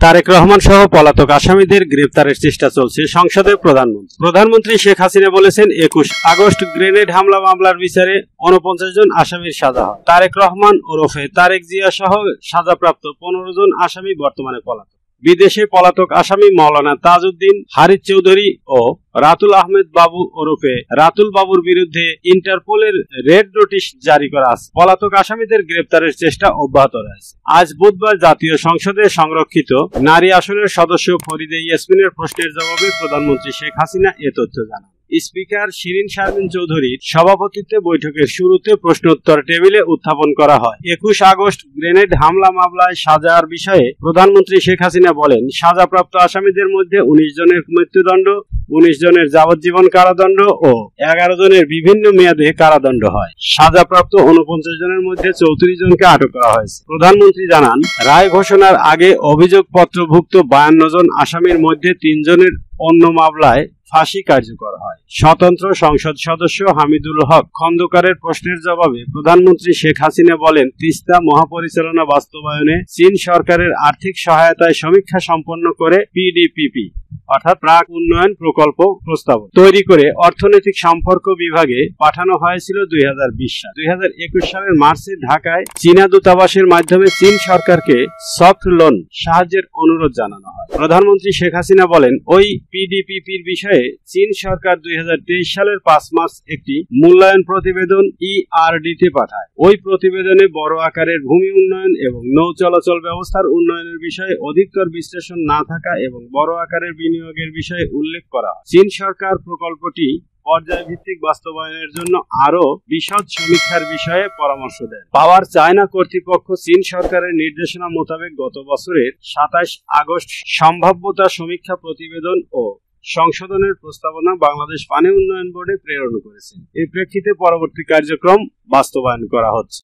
তারেক রহমান সহ পলাতক আসামিদের গ্রেপ্তারের চেষ্টা চলছে সংসদে। প্রধানমন্ত্রী শেখ হাসিনা বলেছেন 21 আগস্ট গ্রেনেড হামলা মামলার বিচারে 49 জন আসামির সাজা হয়। তারেক রহমান ওরফে তারেক জিয়া সহ সাজাপ্রাপ্ত 15 জন আসামি বর্তমানে পলাতক। বিদেশে পলাতক আসামি মাওলানা তাজউদ্দিন, হারিস চৌধুরী ও রাতুল আহমেদ বাবু ওরফে রাতুল বাবুর বিরুদ্ধে ইন্টারপোলের রেড নোটিশ জারি করা আছে। পলাতক আসামিদের গ্রেপ্তারের চেষ্টা অব্যাহত রয়েছে। আজ বুধবার জাতীয় সংসদে সংরক্ষিত নারী আসনের সদস্য ফরিদে ইয়াসমিনের প্রশ্নের জবাবে প্রধানমন্ত্রী শেখ হাসিনা এ তথ্য জানান। স্পিকার শিরিন শারমিন চৌধুরীর সভাপতিত্বে বৈঠকের শুরুতে প্রশ্নোত্তর টেবিলে উত্থাপন করা হয়। 21 আগস্ট গ্রেনেড হামলা মামলায় সাজার বিষয়ে প্রধানমন্ত্রী শেখ হাসিনা বলেন, সাজাপ্রাপ্ত আসামিদের মধ্যে 19 জনের মৃত্যুদণ্ড, 19 জনের যাবজ্জীবন কারাদণ্ড ও 11 জনের বিভিন্ন মেয়াদে কারাদণ্ড হয়। সাজাপ্রাপ্ত 49 জনের মধ্যে 34 জনকে আটক করা হয়েছে। প্রধানমন্ত্রী জানান, রায় ঘোষণার আগে অভিযোগপত্রভুক্ত 52 জন আসামির মধ্যে 3 জনের অন্য মামলায় ফাঁসি কার্যকর হয়। স্বতন্ত্র সংসদ সদস্য হামিদুল হক খন্দকারের প্রশ্নের জবাবে প্রধানমন্ত্রী শেখ হাসিনা বলেন, তিস্তা মহাপরিচালনা বাস্তবায়নে চীন সরকারের আর্থিক সহায়তায় সমীক্ষা সম্পন্ন করে পিডিপিপি অর্থাৎ প্রাক উন্নয়ন প্রকল্প প্রস্তাব তৈরি করে অর্থনৈতিক সম্পর্ক বিভাগে পাঠানো হয়েছিল 2020 সাল। 2021 সালের মার্চে ঢাকায় চীনা দূতাবাসের মাধ্যমে চীন সরকারকে সফট লোন সাহায্যের অনুরোধ জানানো হয়। প্রধানমন্ত্রী শেখ হাসিনা বলেন, ওই পিডিপিপির বিষয়ে চীন সরকার 2023 সালের 5 মার্চ একটি মূল্যায়ন প্রতিবেদন ইআরডিতে পাঠায়। ওই প্রতিবেদনে বড় আকারের ভূমি উন্নয়ন এবং নৌ চলাচল ব্যবস্থার উন্নয়নের বিষয়ে অধিকতর বিশ্লেষণ না থাকা এবং বড় আকারের বিনিয়োগের বিষয়ে উল্লেখ করা হয়। চীন সরকার প্রকল্পটি পর্যায়ভিত্তিক বাস্তবায়নের জন্য আরো বিশদ সমীক্ষার বিষয়ে পরামর্শ দেন। পাওয়ার চায়না কর্তৃপক্ষ চীন সরকারের নির্দেশনা মোতাবেক গত বছরের 27 আগস্ট সম্ভাব্যতা সমীক্ষা প্রতিবেদন ও সংশোধনের প্রস্তাবনা বাংলাদেশ পানি উন্নয়ন বোর্ডে প্রেরণ করেছেন। এই প্রেক্ষিতে পরবর্তী কার্যক্রম বাস্তবায়ন করা হচ্ছে।